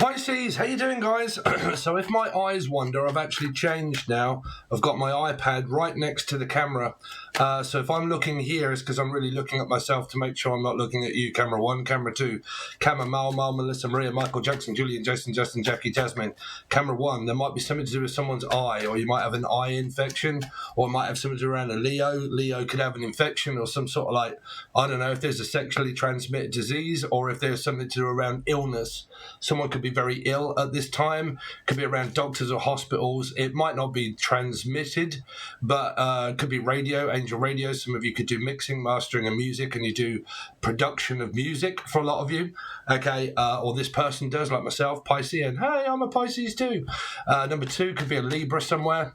Pisces, how you doing, guys? So if my eyes wander, I've actually changed now. I've got my iPad right next to the camera. So if I'm looking here, it's because I'm really looking at myself to make sure I'm not looking at you. Camera 1, camera 2, camera Mal, Melissa, Maria, Michael, Jackson, Julian, Jason, Justin, Jackie, Jasmine. Camera 1, there might be something to do with someone's eye, or you might have an eye infection, or it might have something to do around a Leo. Leo could have an infection or some sort of I don't know, if there's a sexually transmitted disease, or if there's something to do around illness. Someone could be very ill at this time, could be around doctors or hospitals. It might not be transmitted, but could be radio, angel radio. Some of you could do mixing, mastering of music, and you do production of music for a lot of you. Okay, or this person does, like myself, Pisces, and hey, I'm a Pisces too. Number 2 could be a Libra somewhere.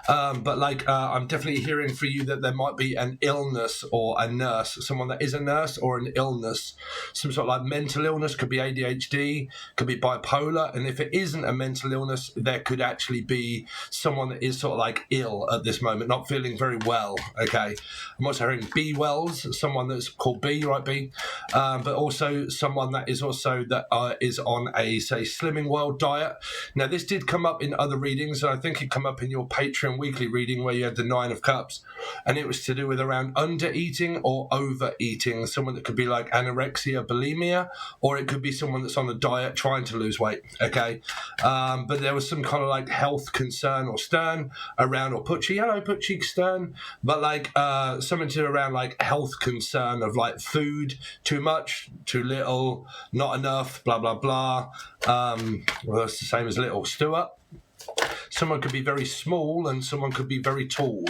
But I'm definitely hearing for you that there might be an illness or a nurse, someone that is a nurse or an illness, some sort of mental illness, could be ADHD, could be bipolar. And if it isn't a mental illness, there could actually be someone that is sort of ill at this moment, not feeling very well. Okay. I'm also hearing B Wells, someone that's called B, right? B, but also someone that is also is on a, say, Slimming World diet. Now, this did come up in other readings, and I think it come up in your Patreon weekly reading where you had the 9 of Cups, and it was to do with around under eating or overeating. Someone that could be like anorexia, bulimia, or it could be someone that's on a diet trying to lose weight. Okay, but there was some kind of health concern or stern around, or Putchy, hello Putchy Stern, but something to do around health concern of food, too much, too little, not enough, blah blah blah. Well, that's the same as little. Stuart. Someone could be very small and someone could be very tall.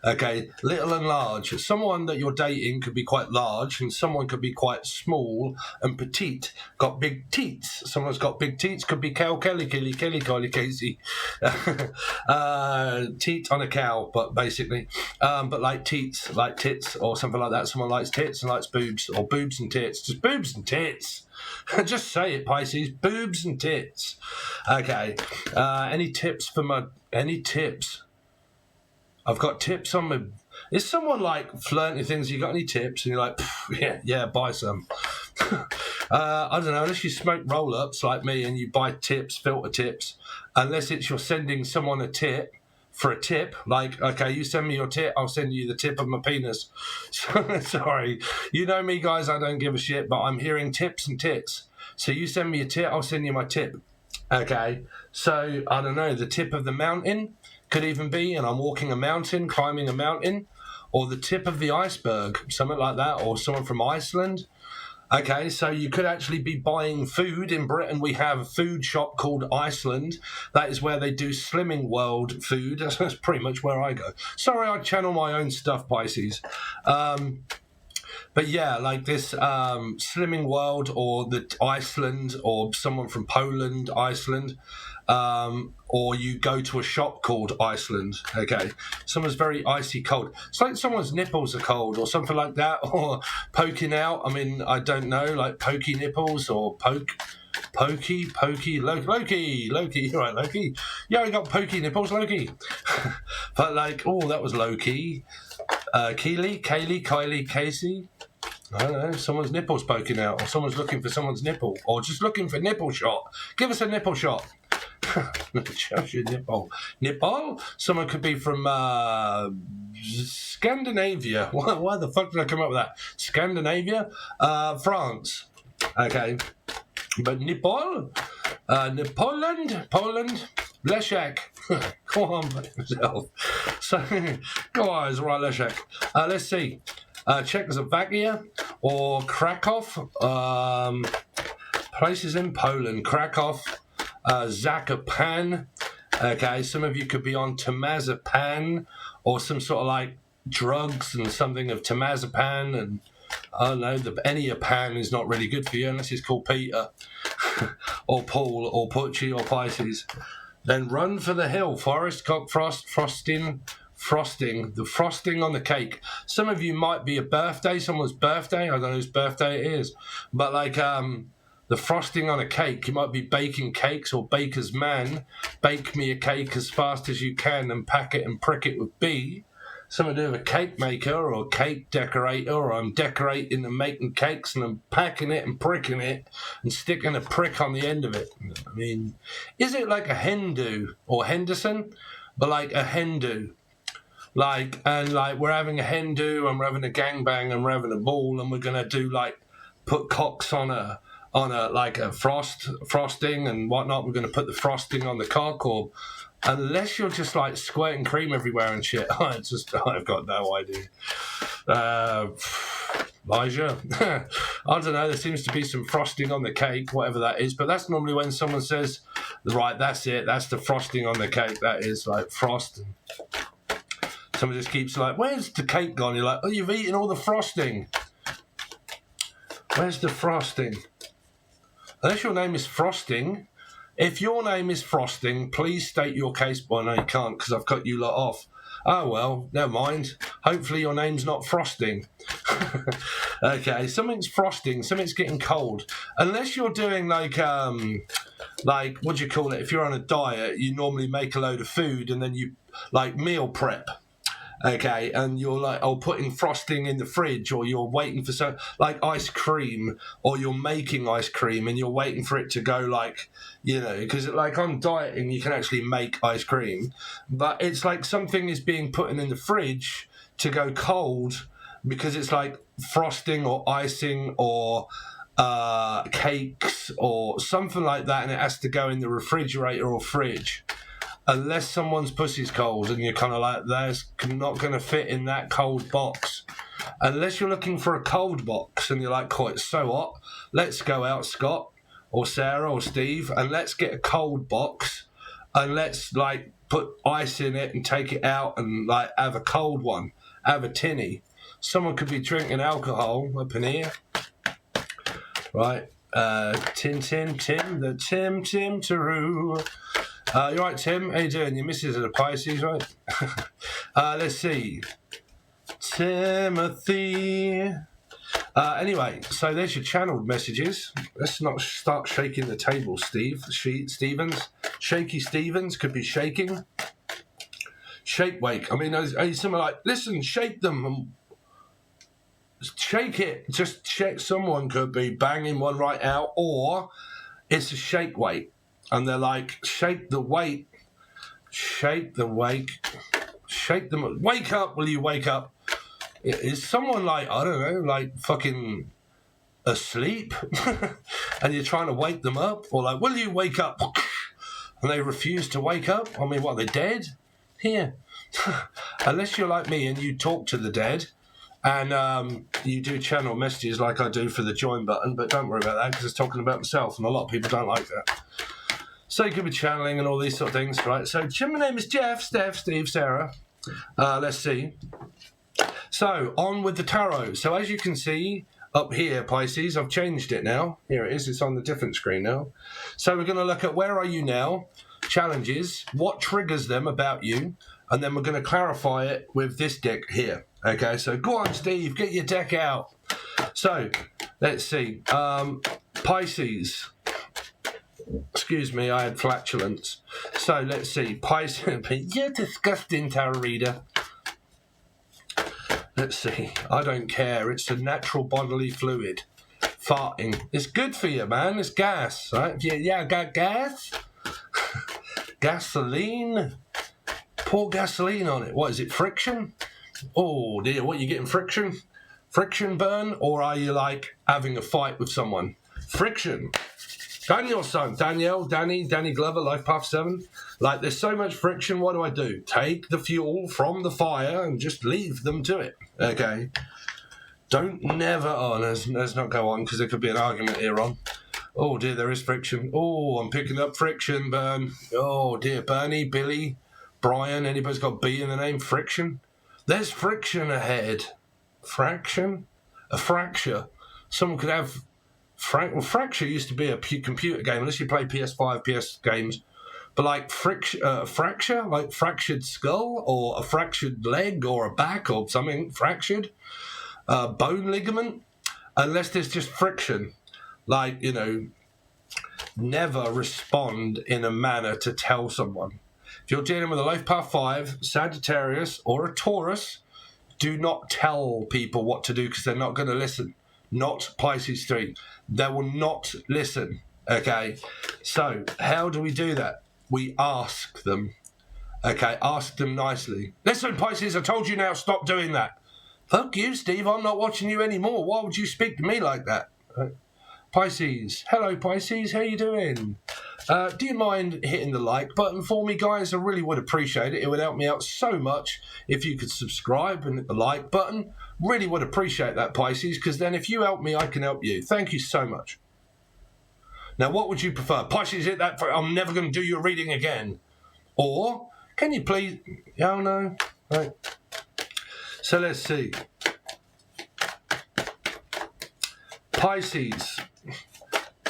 Okay, little and large. Someone that you're dating could be quite large and someone could be quite small and petite. Got big teats. Someone's got big teats. Could be cow, Kelly, Casey. Teat on a cow, but basically. But like teats, like tits or something like that. Someone likes tits and likes boobs, or boobs and tits. Just boobs and tits. Just say it, Pisces. Boobs and tits. Okay. Any tips for any tips? I've got tips on my... Is someone flirting things? You got any tips? And you're like, yeah, buy some. I don't know, unless you smoke roll-ups like me and you buy tips, filter tips, unless it's you're sending someone a tip for a tip, okay, you send me your tip, I'll send you the tip of my penis. Sorry, you know me, guys, I don't give a shit, but I'm hearing tips and tits. So you send me a tip, I'll send you my tip. Okay, so I don't know, the tip of the mountain could even be, and I'm walking a mountain, climbing a mountain, or the tip of the iceberg, something like that, or someone from Iceland. Okay, so you could actually be buying food. In Britain, we have a food shop called Iceland. That is where they do Slimming World food. That's pretty much where I go. Sorry, I channel my own stuff, Pisces. But yeah, this Slimming World, or the Iceland, or someone from Poland, Iceland, or you go to a shop called Iceland. Okay, someone's very icy cold. It's like someone's nipples are cold or something like that, or poking out. I mean, I don't know, pokey nipples or pokey, Loki. You're right, Loki. Yeah, I got pokey nipples, Loki. But oh, that was Loki. Kylie, Casey. I don't know, someone's nipples poking out, or someone's looking for someone's nipple, or just looking for nipple shot. Give us a nipple shot. Show your nipple. Nipple? Someone could be from Scandinavia. Why the fuck did I come up with that? Scandinavia? France. Okay. But nipple? Poland? Leszek. Come on, myself. So, go on, it's right, Leszek. Let's see. Czechoslovakia or Krakow. Places in Poland. Krakow. Zakopan. Okay, some of you could be on temazepam, or some sort of drugs and something of temazepam, and I don't know, the Eniapan is not really good for you unless it's called Peter or Paul or Putchy or Pisces. Then run for the hill. Forest, cock, frosting, the frosting on the cake. Some of you might be someone's birthday. I don't know whose birthday it is, but the frosting on a cake. You might be baking cakes, or baker's man. Bake me a cake as fast as you can and pack it and prick it with B. something to do with a cake maker or a cake decorator, or I'm decorating and making cakes and I'm packing it and pricking it and sticking a prick on the end of it. I mean, is it like a hen do or Henderson, but like a hen do? Like, and like we're having a hen do and we're having a gangbang and we're having a ball and we're gonna do like put cocks on a like a frosting and whatnot. We're gonna put the frosting on the cock, or unless you're just like squirting cream everywhere and shit. I've got no idea. Elijah, I don't know. There seems to be some frosting on the cake, whatever that is. But that's normally when someone says, "Right, that's it. That's the frosting on the cake." That is like frost. Someone just keeps like, "Where's the cake gone?" You're like, "Oh, you've eaten all the frosting. Where's the frosting?" Unless your name is Frosting. If your name is Frosting, please state your case. Well, no, you can't because I've cut you lot off. Oh, well, never mind. Hopefully your name's not Frosting. Okay, something's frosting, something's getting cold. Unless you're doing like, what do you call it? If you're on a diet, you normally make a load of food and then you, like, meal prep. Okay, and you're like, putting frosting in the fridge, or you're waiting for like ice cream, or you're making ice cream and you're waiting for it to go, like, you know, because like on dieting, you can actually make ice cream, but it's like something is being put in the fridge to go cold because it's like frosting or icing or cakes or something like that, and it has to go in the refrigerator or fridge. Unless someone's pussy's cold and you're kind of like, that's not going to fit in that cold box. Unless you're looking for a cold box and you're like, quite so hot, let's go out, Scott or Sarah or Steve, and let's get a cold box and let's like put ice in it and take it out and like have a cold one, have a tinny. Someone could be drinking alcohol up in here, right? Tim, the Tim Taroo. You're right, Tim. How you doing? Your missus is a Pisces, right? Let's see. Timothy. Anyway, so there's your channeled messages. Let's not start shaking the table, Stevens. Shaky Stevens could be shaking. Shake wake. I mean, someone like, listen, shake them. Shake it. Just shake. Someone could be banging one right out, or it's a shake weight. And they're like, shake the weight, shake the wake, shake them. Wake up, will you wake up? Is someone like, I don't know, like fucking asleep? And you're trying to wake them up? Or like, will you wake up? And they refuse to wake up? I mean, what, they're dead? Here. Unless you're like me and you talk to the dead and you do channel messages like I do for the join button, but don't worry about that because it's talking about myself and a lot of people don't like that. So you could be channeling and all these sort of things, right? So my name is Jeff, Steph, Steve, Sarah. Let's see. So on with the tarot. So as you can see up here, Pisces, I've changed it now. Here it is. It's on the different screen now. So we're going to look at where are you now, challenges, what triggers them about you, and then we're going to clarify it with this deck here. Okay, so go on, Steve, get your deck out. So let's see. Pisces. Excuse me, I had flatulence. So let's see. Pisces. You're disgusting, tarot reader. Let's see. I don't care. It's a natural bodily fluid. Farting. It's good for you, man. It's gas, right? Yeah, I got gas. Gasoline. Pour gasoline on it. What is it? Friction? Oh dear. What, you getting friction? Friction burn? Or are you like having a fight with someone? Friction. Daniel's son, Danny Glover, Life Path 7. Like, there's so much friction, what do? Take the fuel from the fire and just leave them to it, okay? Let's not go on, because there could be an argument here on. Oh, dear, there is friction. Oh, I'm picking up friction, Burn. Oh, dear, Bernie, Billy, Brian, anybody's got B in the name? Friction? There's friction ahead. Fraction? A fracture. Someone could have... Fracture used to be a computer game, unless you play PS5, PS games. But like fracture, like fractured skull, or a fractured leg, or a back, or something fractured, bone ligament. Unless there's just friction, like, you know, never respond in a manner to tell someone. If you're dealing with a Life Path 5, Sagittarius, or a Taurus, do not tell people what to do because they're not going to listen. Not Pisces 3. They will not listen. Okay, so how do we do that? We ask them. Okay, ask them nicely. Listen, Pisces, I told you now, stop doing that. Fuck you, Steve, I'm not watching you anymore. Why would you speak to me like that? Pisces. Hello, Pisces, how you doing? Do you mind hitting the like button for me, guys? I really would appreciate it. It would help me out so much if you could subscribe and hit the like button. Really would appreciate that, Pisces, because then if you help me, I can help you. Thank you so much. Now, what would you prefer? Pisces, hit that for I'm never going to do your reading again. Or, can you please... Oh, no. Right. So, let's see. Pisces.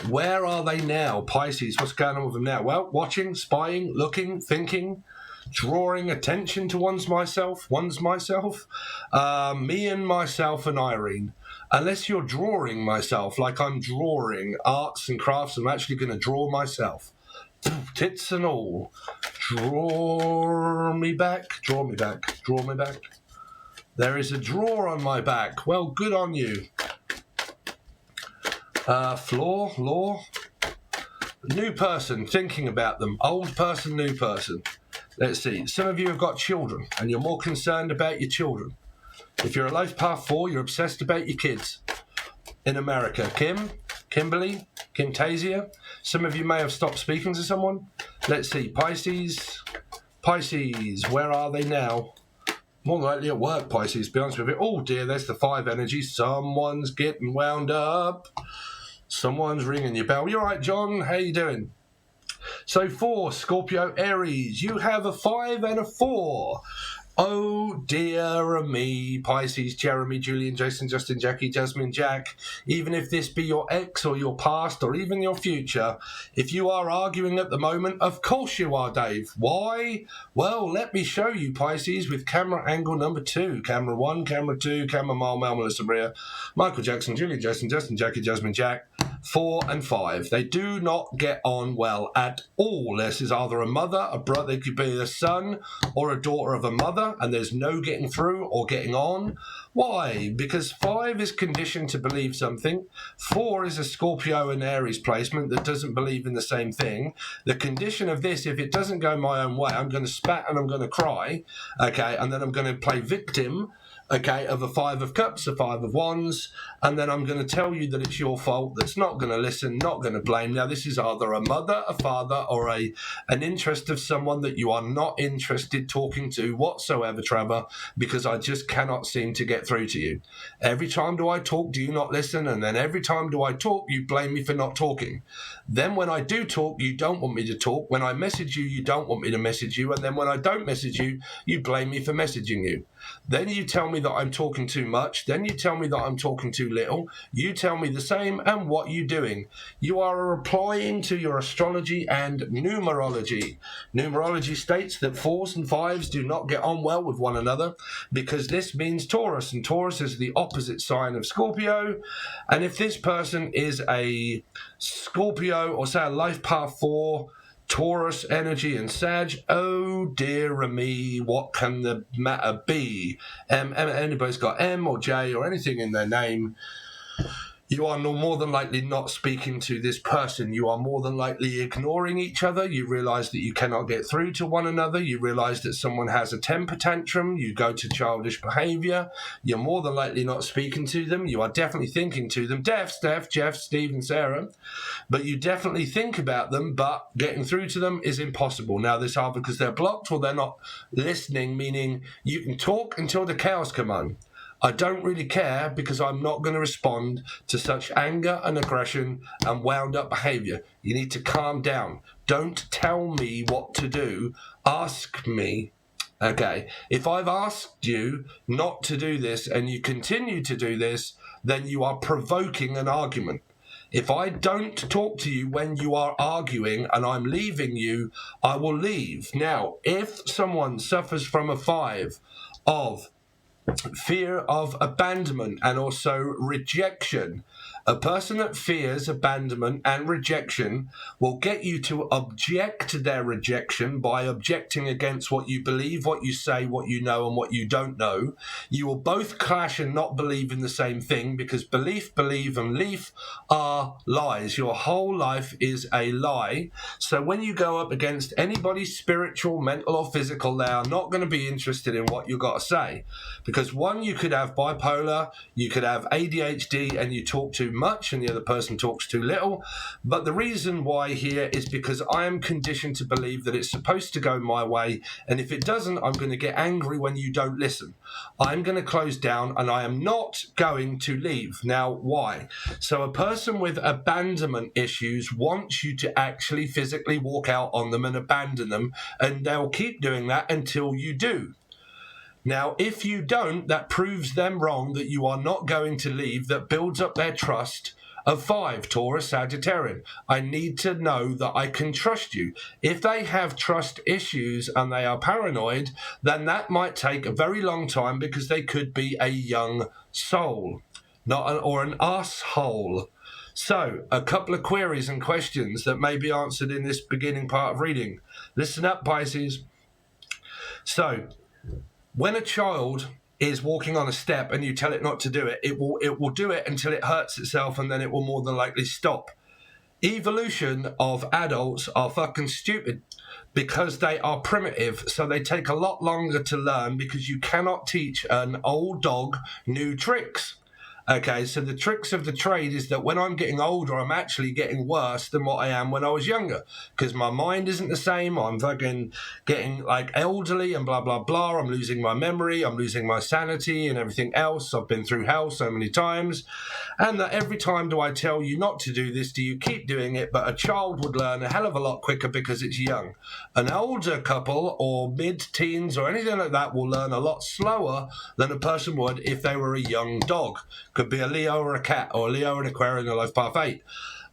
Where are they now? Pisces, what's going on with them now? Well, watching, spying, looking, thinking, drawing attention to one's myself, me and myself and Irene. Unless you're drawing myself, like I'm drawing arts and crafts, I'm actually going to draw myself. Tits and all. Draw me back, draw me back, draw me back. There is a draw on my back. Well, good on you. Law. New person, thinking about them. Old person, new person. Let's see. Some of you have got children, and you're more concerned about your children. If you're a life path 4, you're obsessed about your kids. In America, Kimberly, Kimtasia. Some of you may have stopped speaking to someone. Let's see. Pisces, where are they now? More than likely at work, Pisces, to be honest with you. Oh dear, there's the 5 energy. Someone's getting wound up. Someone's ringing your bell. You all right, John? How you doing? So 4, Scorpio, Aries. You have a 5 and a 4. Oh dear me, Pisces, Jeremy, Julian, Jason, Justin, Jackie, Jasmine, Jack. Even if this be your ex or your past or even your future, if you are arguing at the moment, of course you are, Dave. Why? Well, let me show you, Pisces, with camera angle number 2. Camera 1, camera 2, camera Mel, Melissa Bria, Michael Jackson, Julian, Jason, Justin, Jackie, Jasmine, Jack. 4 and 5. They do not get on well at all. This is either a mother, a brother, it could be a son or a daughter of a mother, and there's no getting through or getting on. Why? Because 5 is conditioned to believe something. 4 is a Scorpio and Aries placement that doesn't believe in the same thing. The condition of this, if it doesn't go my own way, I'm going to spat and I'm going to cry, okay, and then I'm going to play victim, okay, of a 5 of cups, a 5 of wands, and then I'm going to tell you that it's your fault, that's not going to listen, not going to blame. Now, this is either a mother, a father, or an interest of someone that you are not interested talking to whatsoever, Trevor, because I just cannot seem to get through to you. Every time do I talk, do you not listen? And then every time do I talk, you blame me for not talking. Then when I do talk, you don't want me to talk. When I message you, you don't want me to message you. And then when I don't message you, you blame me for messaging you. Then you tell me that I'm talking too much. Then you tell me that I'm talking too little. You tell me the same, and what you doing? You are replying to your astrology and numerology. Numerology states that 4s and 5s do not get on well with one another because this means Taurus, and Taurus is the opposite sign of Scorpio. And if this person is a Scorpio or say a life path 4, Taurus energy and Sag, oh dear me, what can the matter be? Anybody's got M or J or anything in their name, you are more than likely not speaking to this person. You are more than likely ignoring each other. You realise that you cannot get through to one another. You realise that someone has a temper tantrum. You go to childish behaviour. You're more than likely not speaking to them. You are definitely thinking to them. Steph, Jeff, Steve and Sarah. But you definitely think about them, but getting through to them is impossible. Now, this either because they're blocked or they're not listening, meaning you can talk until the cows come on. I don't really care because I'm not going to respond to such anger and aggression and wound up behaviour. You need to calm down. Don't tell me what to do. Ask me. Okay, if I've asked you not to do this and you continue to do this, then you are provoking an argument. If I don't talk to you when you are arguing and I'm leaving you, I will leave. Now, if someone suffers from a 5 of fear of abandonment and also rejection A person that fears abandonment and rejection will get you to object to their rejection by objecting against what you believe, what you say, what you know, and what you don't know. You will both clash and not believe in the same thing, because belief, believe, and leaf are lies. Your whole life is a lie. So when you go up against anybody spiritual, mental, or physical, they are not going to be interested in what you've got to say. Because one, you could have bipolar, you could have ADHD, and you talk too much and the other person talks too little. But the reason why here is because I am conditioned to believe that it's supposed to go my way, and if it doesn't, I'm going to get angry when you don't listen. I'm going to close down, and I am not going to leave. Now, why? So a person with abandonment issues wants you to actually physically walk out on them and abandon them, and they'll keep doing that until you do. Now, if you don't, that proves them wrong, that you are not going to leave. That builds up their trust of 5, Taurus, Sagittarian. I need to know that I can trust you. If they have trust issues and they are paranoid, then that might take a very long time, because they could be a young soul, or an asshole. So, a couple of queries and questions that may be answered in this beginning part of reading. Listen up, Pisces. So, when a child is walking on a step and you tell it not to do it, it will do it until it hurts itself, and then it will more than likely stop. Evolution of adults are fucking stupid, because they are primitive, so they take a lot longer to learn, because you cannot teach an old dog new tricks. Okay, so the tricks of the trade is that when I'm getting older, I'm actually getting worse than what I am when I was younger, because my mind isn't the same. I'm fucking getting like elderly and blah, blah, blah. I'm losing my memory. I'm losing my sanity and everything else. I've been through hell so many times. And that every time do I tell you not to do this, do you keep doing it? But a child would learn a hell of a lot quicker because it's young. An older couple or mid-teens or anything like that will learn a lot slower than a person would if they were a young dog. Could be a Leo or a cat, or a Leo and Aquarian in Life Path 8.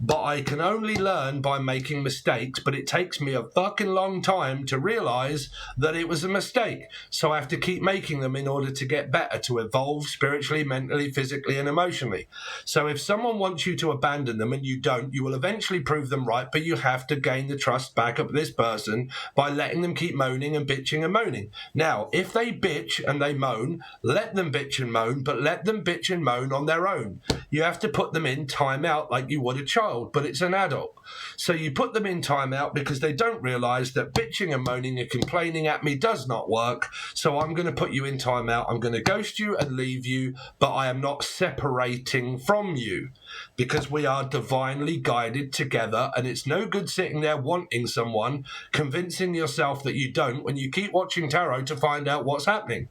But I can only learn by making mistakes, but it takes me a fucking long time to realise that it was a mistake. So I have to keep making them in order to get better, to evolve spiritually, mentally, physically, and emotionally. So if someone wants you to abandon them and you don't, you will eventually prove them right, but you have to gain the trust back of this person by letting them keep moaning and bitching and moaning. Now, if they bitch and they moan, let them bitch and moan, but let them bitch and moan on their own. You have to put them in time out like you would a child, but it's an adult. So you put them in timeout because they don't realise that bitching and moaning and complaining at me does not work. So I'm going to put you in timeout. I'm going to ghost you and leave you, but I am not separating from you, because we are divinely guided together, and it's no good sitting there wanting someone, convincing yourself that you don't, when you keep watching tarot to find out what's happening,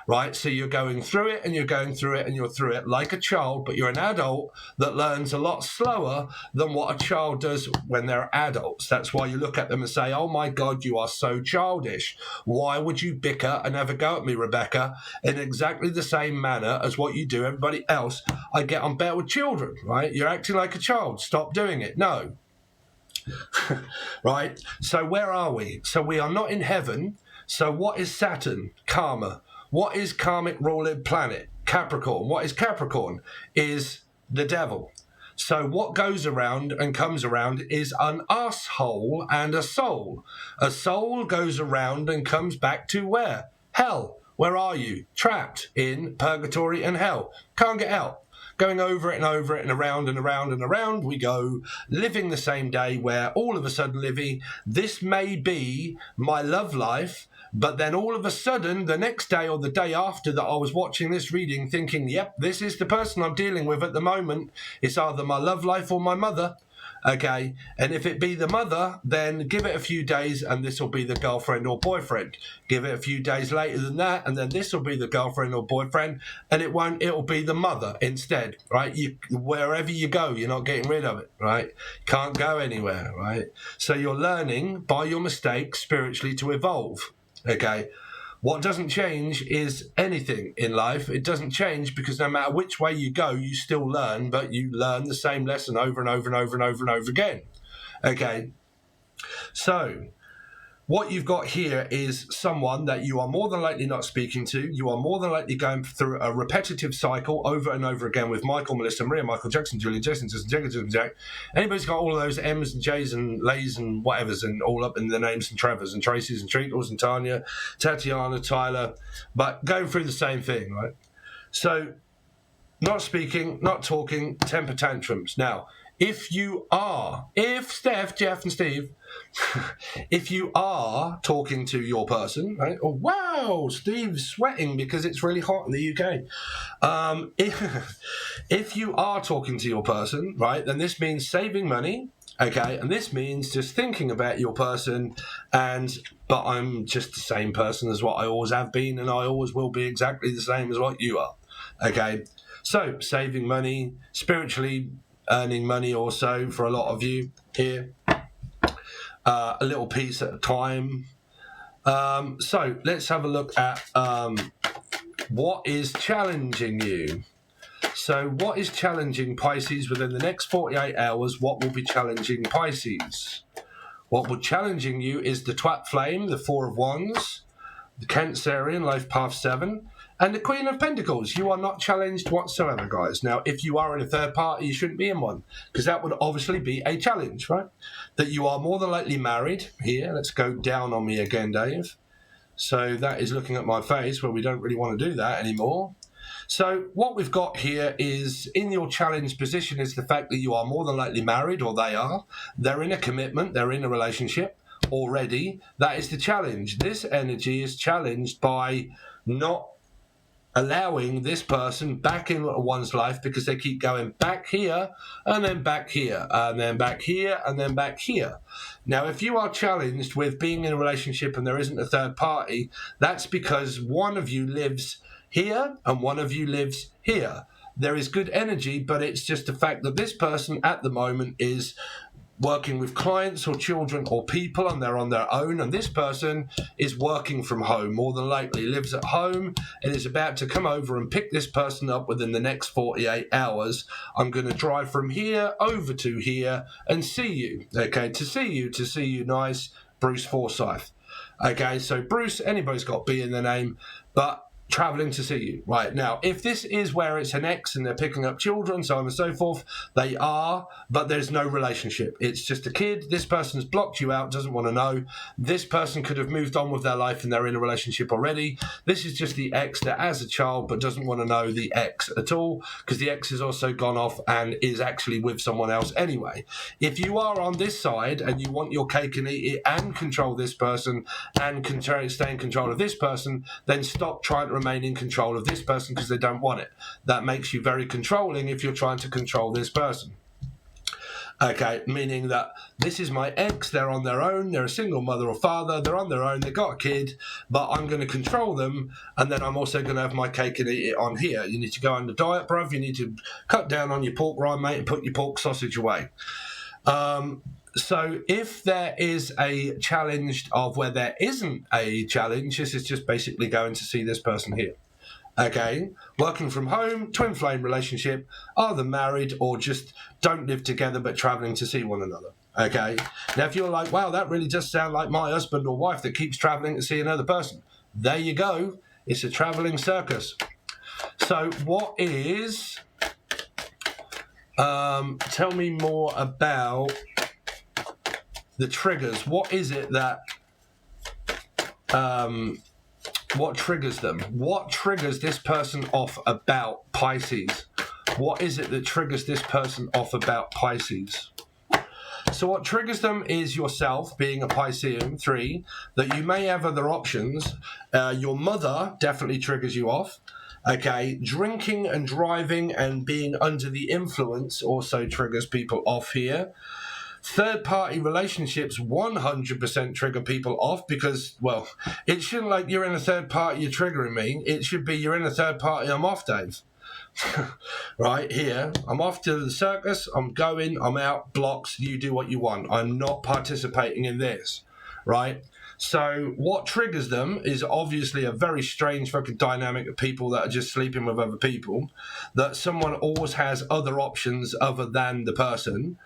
right? So you're going through it and you're going through it and you're through it like a child, but you're an adult that learns a lot slower than what a child does when they're adults. That's why you look at them and say, oh my God, you are so childish. Why would you bicker and have a go at me, Rebecca, in exactly the same manner as what you do everybody else? I get on better with children, right? You're acting like a child. Stop doing it. No. Right? So where are we? So we are not in heaven. So what is Saturn? Karma. What is karmic ruling planet? Capricorn. What is Capricorn? Is the devil. So what goes around and comes around is an asshole and a soul. A soul goes around and comes back to where? Hell. Where are you? Trapped in purgatory and hell. Can't get out. Going over it and over it and around and around and around we go, living the same day, where all of a sudden, Livy, this may be my love life, but then all of a sudden, the next day or the day after that I was watching this reading thinking, yep, this is the person I'm dealing with at the moment. It's either my love life or my mother. Okay, and if it be the mother, then give it a few days and this will be the girlfriend or boyfriend. Give it a few days later than that and then this will be the girlfriend or boyfriend, and it'll be the mother instead, right? Wherever you go, you're not getting rid of it, right? Can't go anywhere, right? So you're learning by your mistakes spiritually to evolve, okay? What doesn't change is anything in life. It doesn't change because no matter which way you go, you still learn, but you learn the same lesson over and over and over and over and over again. Okay. So what you've got here is someone that you are more than likely not speaking to. You are more than likely going through a repetitive cycle over and over again with Michael, Melissa, Maria, Michael, Jackson, Julian, Jason, Jack. Anybody's got all of those M's and J's and Lays and whatevers and all up in the names, and Trevors and Tracy's and Treacles and Tanya, Tatiana, Tyler, but going through the same thing, right? So not speaking, not talking, temper tantrums. Now, if Steph, Jeff and Steve, if you are talking to your person, right? Oh, wow, Steve's sweating because it's really hot in the UK. If you are talking to your person, right, then this means saving money, okay? And this means just thinking about your person but I'm just the same person as what I always have been, and I always will be exactly the same as what you are, okay? So saving money, spiritually earning money also for a lot of you here, a little piece at a time. So let's have a look at what is challenging you. So what is challenging Pisces within the next 48 hours? What will be challenging Pisces? What will challenging you is the twat flame, the Four of Wands, the Cancerian, Life Path 7, and the Queen of Pentacles. You are not challenged whatsoever, guys. Now, if you are in a third party, you shouldn't be in one, because that would obviously be a challenge, right? That you are more than likely married. Here, let's go down on me again, Dave. So that is looking at my face, where we don't really want to do that anymore. So what we've got here is, in your challenged position, is the fact that you are more than likely married, or they are. They're in a commitment, they're in a relationship already. That is the challenge. This energy is challenged by not allowing this person back in one's life, because they keep going back here and then back here and then back here and then back here. Now, if you are challenged with being in a relationship and there isn't a third party, that's because one of you lives here and one of you lives here. There is good energy, but it's just the fact that this person at the moment is working with clients or children or people, and they're on their own, and this person is working from home, more than likely lives at home, and is about to come over and pick this person up within the next 48 hours. I'm going to drive from here over to here and see you, okay? To see you nice, Bruce Forsyth. Okay, so Bruce, anybody's got B in their name, but traveling to see you. Right, now, if this is where it's an ex and they're picking up children, so on and so forth, they are, but there's no relationship. It's just a kid. This person's blocked you out, doesn't want to know. This person could have moved on with their life and they're in a relationship already. This is just the ex that has a child but doesn't want to know the ex at all, because the ex has also gone off and is actually with someone else anyway. If you are on this side and you want your cake and eat it and control this person and stay in control of this person, then stop trying to remain in control of this person, because they don't want it. That makes you very controlling if you're trying to control this person. Okay, meaning that this is my ex, they're on their own, they're a single mother or father, they're on their own, they've got a kid, but I'm going to control them, and then I'm also going to have my cake and eat it on here. You need to go on the diet, bruv. You need to cut down on your pork rind, mate, and put your pork sausage away. So if there is a challenge of where there isn't a challenge, this is just basically going to see this person here. Okay, working from home, twin flame relationship, either married or just don't live together but traveling to see one another. Okay, now if you're like, wow, that really does sound like my husband or wife that keeps traveling to see another person, there you go. It's a traveling circus. So what is, tell me more about the triggers. What is it that, what triggers them? What triggers this person off about Pisces? What is it that triggers this person off about Pisces? So what triggers them is yourself being a Piscean, 3, that you may have other options. Your mother definitely triggers you off. Okay, drinking and driving and being under the influence also triggers people off here. Third-party relationships 100% trigger people off, because, well, it shouldn't like you're in a third party, you're triggering me. It should be you're in a third party, I'm off, Dave. Right here, I'm off to the circus, I'm going, I'm out, blocks, you do what you want. I'm not participating in this, right? So what triggers them is obviously a very strange fucking dynamic of people that are just sleeping with other people, that someone always has other options other than the person.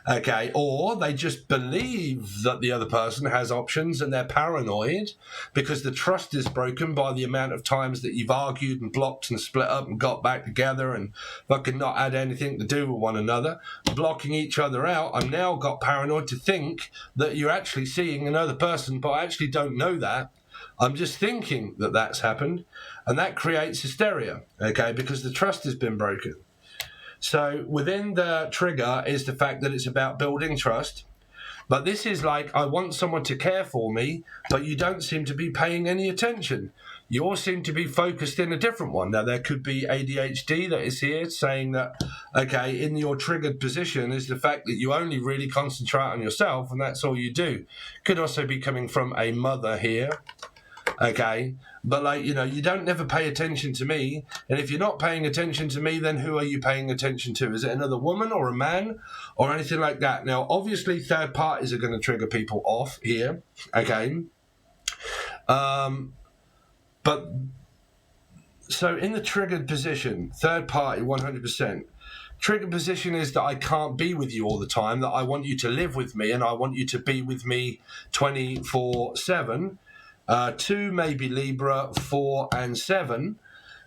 Okay, or they just believe that the other person has options and they're paranoid because the trust is broken by the amount of times that you've argued and blocked and split up and got back together and fucking not had anything to do with one another, blocking each other out. I'm now got paranoid to think that you're actually seeing another person, but I actually don't know that. I'm just thinking that that's happened, and that creates hysteria, okay, because the trust has been broken. So within the trigger is the fact that it's about building trust. But this is like, I want someone to care for me, but you don't seem to be paying any attention. You all seem to be focused in a different one. Now, there could be ADHD that is here saying that, okay, in your triggered position is the fact that you only really concentrate on yourself and that's all you do. Could also be coming from a mother here. Okay, but like, you know, you don't never pay attention to me. And if you're not paying attention to me, then who are you paying attention to? Is it another woman or a man or anything like that? Now, obviously, third parties are going to trigger people off here. Okay. But so in the triggered position, third party, 100%. Triggered position is that I can't be with you all the time, that I want you to live with me and I want you to be with me 24/7. 2, maybe Libra, 4 and 7,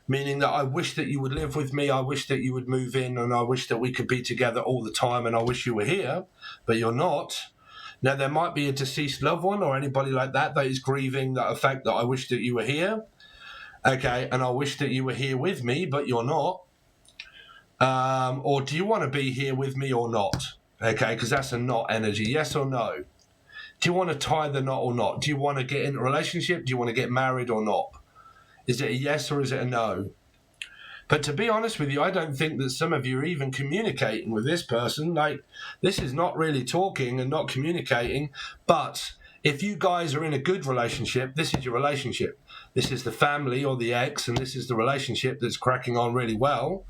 meaning that I wish that you would live with me, I wish that you would move in, and I wish that we could be together all the time, and I wish you were here, but you're not. Now, there might be a deceased loved one or anybody like that that is grieving the fact that I wish that you were here, okay, and I wish that you were here with me, but you're not. Or do you want to be here with me or not? Okay, because that's a not energy, yes or no? Do you want to tie the knot or not? Do you want to get in a relationship? Do you want to get married or not? Is it a yes or is it a no? But to be honest with you, I don't think that some of you are even communicating with this person. Like, this is not really talking and not communicating. But if you guys are in a good relationship, this is your relationship. This is the family or the ex, and this is the relationship that's cracking on really well.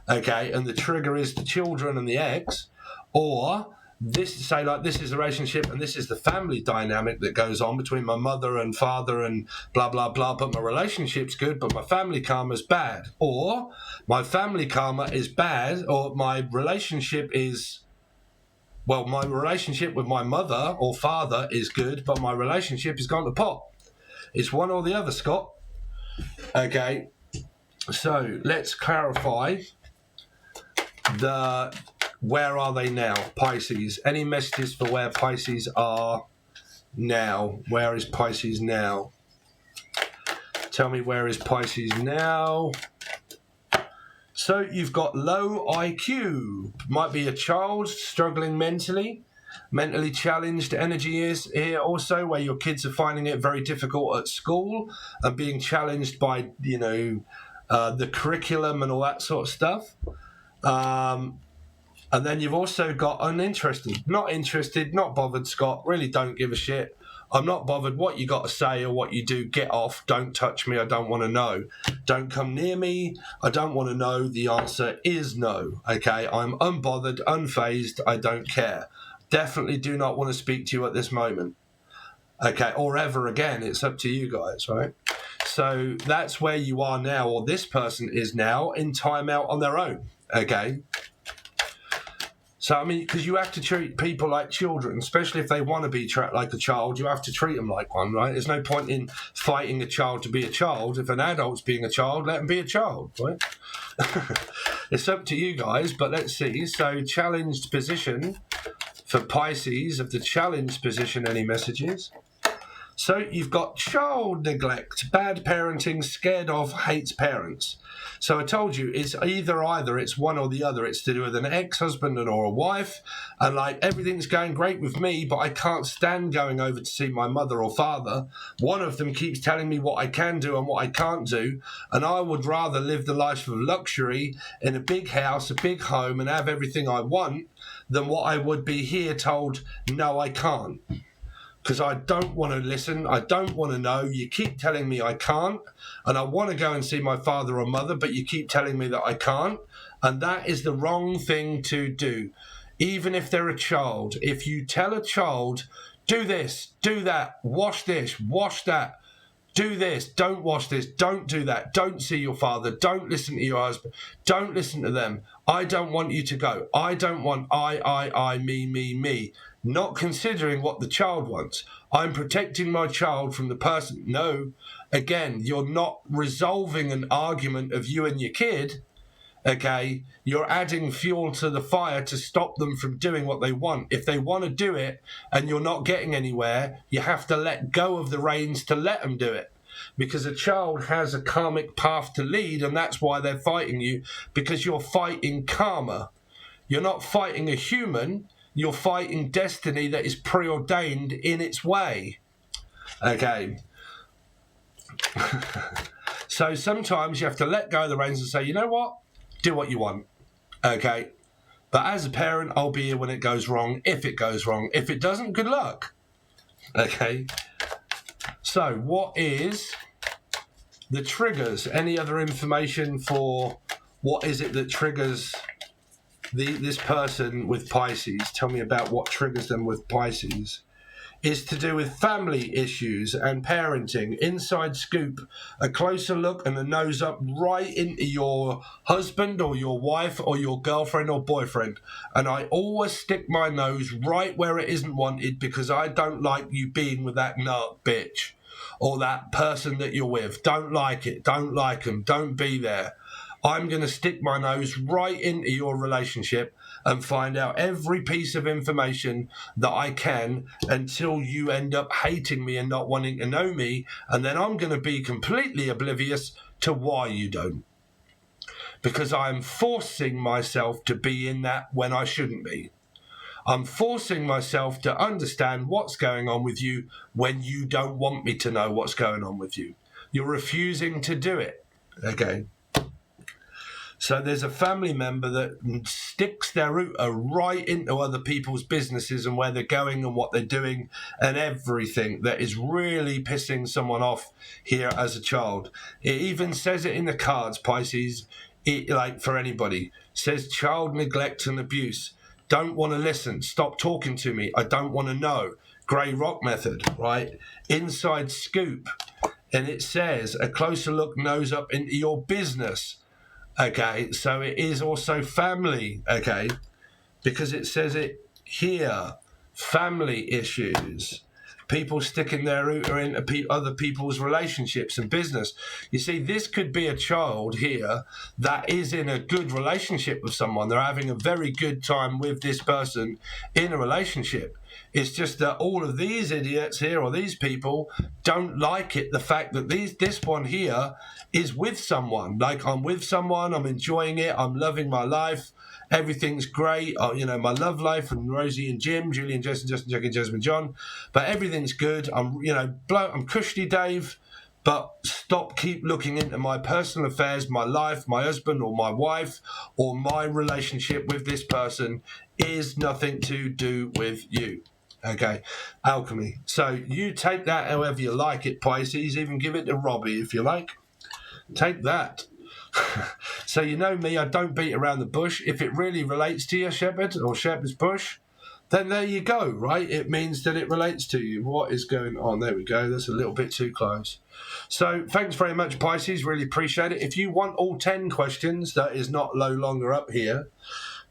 Okay, and the trigger is the children and the ex. Or this say like this is the relationship and this is the family dynamic that goes on between my mother and father and blah blah blah, but my relationship's good but my family karma's bad, or my family karma is bad, or my relationship is, well, my relationship with my mother or father is good but my relationship has gone to pot. It's one or the other, Scott. Okay, so let's clarify the where are they now, Pisces? Any messages for where Pisces are now? Where is Pisces now? Tell me, where is Pisces now? So you've got low IQ. Might be a child struggling mentally challenged energy is here also, where your kids are finding it very difficult at school and being challenged by, you know, the curriculum and all that sort of stuff. And then you've also got uninterested, not interested, not bothered, Scott, really don't give a shit. I'm not bothered what you got to say or what you do. Get off. Don't touch me. I don't want to know. Don't come near me. I don't want to know. The answer is no. Okay. I'm unbothered, unfazed. I don't care. Definitely do not want to speak to you at this moment. Okay. Or ever again. It's up to you guys, right? So that's where you are now, or this person is now in timeout on their own. Okay. So, I mean, because you have to treat people like children, especially if they want to be treated like a child, you have to treat them like one, right? There's no point in fighting a child to be a child. If an adult's being a child, let them be a child, right? It's up to you guys, but let's see. So, challenged position for Pisces, of the challenged position, any messages? So you've got child neglect, bad parenting, scared of, hates parents. So I told you, it's either, it's one or the other. It's to do with an ex-husband or a wife. And like, everything's going great with me, but I can't stand going over to see my mother or father. One of them keeps telling me what I can do and what I can't do. And I would rather live the life of luxury in a big house, a big home, and have everything I want than what I would be here told, no, I can't. Because I don't want to listen, I don't want to know. You keep telling me I can't, and I want to go and see my father or mother, but you keep telling me that I can't, and that is the wrong thing to do. Even if they're a child, if you tell a child, do this, do that, wash this, wash that, do this, don't wash this, don't do that, don't see your father, don't listen to your husband, don't listen to them. I don't want you to go. I don't want I, me. Not considering what the child wants. I'm protecting my child from the person. No, again, you're not resolving an argument of you and your kid. Okay, you're adding fuel to the fire to stop them from doing what they want. If they want to do it and you're not getting anywhere, you have to let go of the reins to let them do it. Because a child has a karmic path to lead, and that's why they're fighting you, because you're fighting karma. You're not fighting a human, you're fighting destiny that is preordained in its way. Okay. So sometimes you have to let go of the reins and say, you know what? Do what you want. Okay. But as a parent, I'll be here when it goes wrong, if it goes wrong. If it doesn't, good luck. Okay. So what is the triggers? Any other information for what is it that triggers this person with Pisces? Tell me about what triggers them with Pisces. Is to do with family issues and parenting. Inside scoop, a closer look and a nose up right into your husband or your wife or your girlfriend or boyfriend. And I always stick my nose right where it isn't wanted, because I don't like you being with that narc bitch or that person that you're with. Don't like it. Don't like them. Don't be there. I'm going to stick my nose right into your relationship and find out every piece of information that I can until you end up hating me and not wanting to know me. And then I'm going to be completely oblivious to why you don't. Because I'm forcing myself to be in that when I shouldn't be. I'm forcing myself to understand what's going on with you when you don't want me to know what's going on with you. You're refusing to do it. Okay. So there's a family member that sticks their router right into other people's businesses and where they're going and what they're doing and everything, that is really pissing someone off here as a child. It even says it in the cards, Pisces, like for anybody. It says child neglect and abuse. Don't want to listen. Stop talking to me. I don't want to know. Grey rock method, right? Inside scoop. And it says a closer look, nose up into your business. Okay, so it is also family, okay, because it says it here, family issues, people sticking their router into other people's relationships and business. You see, this could be a child here that is in a good relationship with someone. They're having a very good time with this person in a relationship. It's just that all of these idiots here, or these people, don't like it, the fact that this one here is with someone. Like, I'm with someone, I'm enjoying it, I'm loving my life, everything's great. My love life, and Rosie and Jim, Julian, Justin, Jackie, Jasmine, John. But everything's good. I'm cushy Dave. But keep looking into my personal affairs, my life, my husband or my wife, or my relationship with this person is nothing to do with you. Okay, alchemy. So you take that however you like it, Pisces. Even give it to Robbie if you like. Take that. So you know me, I don't beat around the bush. If it really relates to you, Shepherd or Shepherd's Bush, then there you go, right? It means that it relates to you. What is going on? There we go. That's a little bit too close. So thanks very much, Pisces. Really appreciate it. If you want all 10 questions, that is not no longer up here.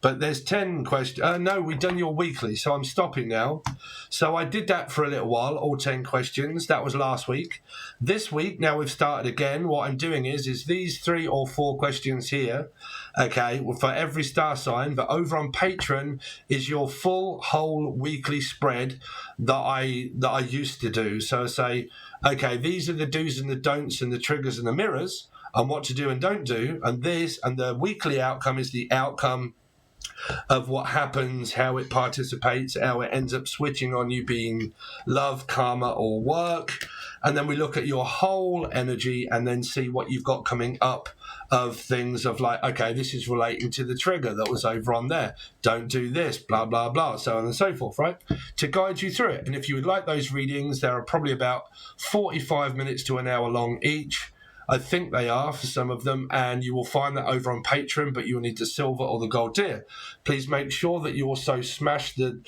But there's 10 questions. No, we've done your weekly, so I'm stopping now. So I did that for a little while, all 10 questions. That was last week. This week, now we've started again, what I'm doing is these 3 or 4 questions here, okay, for every star sign. But over on Patreon is your full, whole weekly spread that I used to do. So I say, okay, these are the do's and the don'ts and the triggers and the mirrors and what to do and don't do. And the weekly outcome is the outcome of what happens, how it participates, how it ends up switching on you being love, karma, or work. And then we look at your whole energy and then see what you've got coming up of things of like, okay, this is relating to the trigger that was over on there. Don't do this, blah, blah, blah, so on and so forth, right? To guide you through it. And if you would like those readings, there are probably about 45 minutes to an hour long each. I think they are for some of them, and you will find that over on Patreon, but you'll need the silver or the gold tier. Please make sure that you also smash the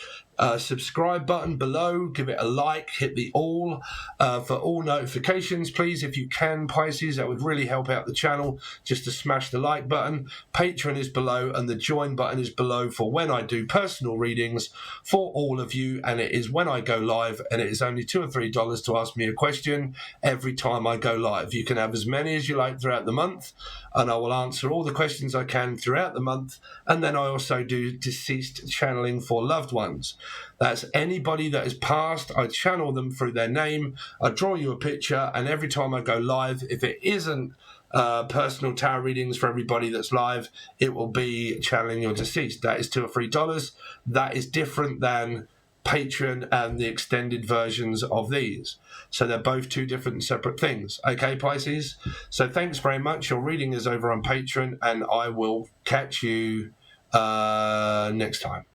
subscribe button below, give it a like, hit the all for all notifications, please, if you can, Pisces. That would really help out the channel, just to smash the like button. Patreon is below, and the join button is below for when I do personal readings for all of you, and it is when I go live, and it is only $2 or $3 to ask me a question every time I go live. You can have as many as you like throughout the month, and I will answer all the questions I can throughout the month. And then I also do deceased channeling for loved ones. That's anybody that has passed. I channel them through their name. I draw you a picture, and every time I go live, if it isn't personal tarot readings for everybody that's live, it will be channeling your deceased. That is $2 or $3. That is different than Patreon and the extended versions of these. So they're both two different and separate things. Okay, Pisces? So thanks very much. Your reading is over on Patreon, and I will catch you next time.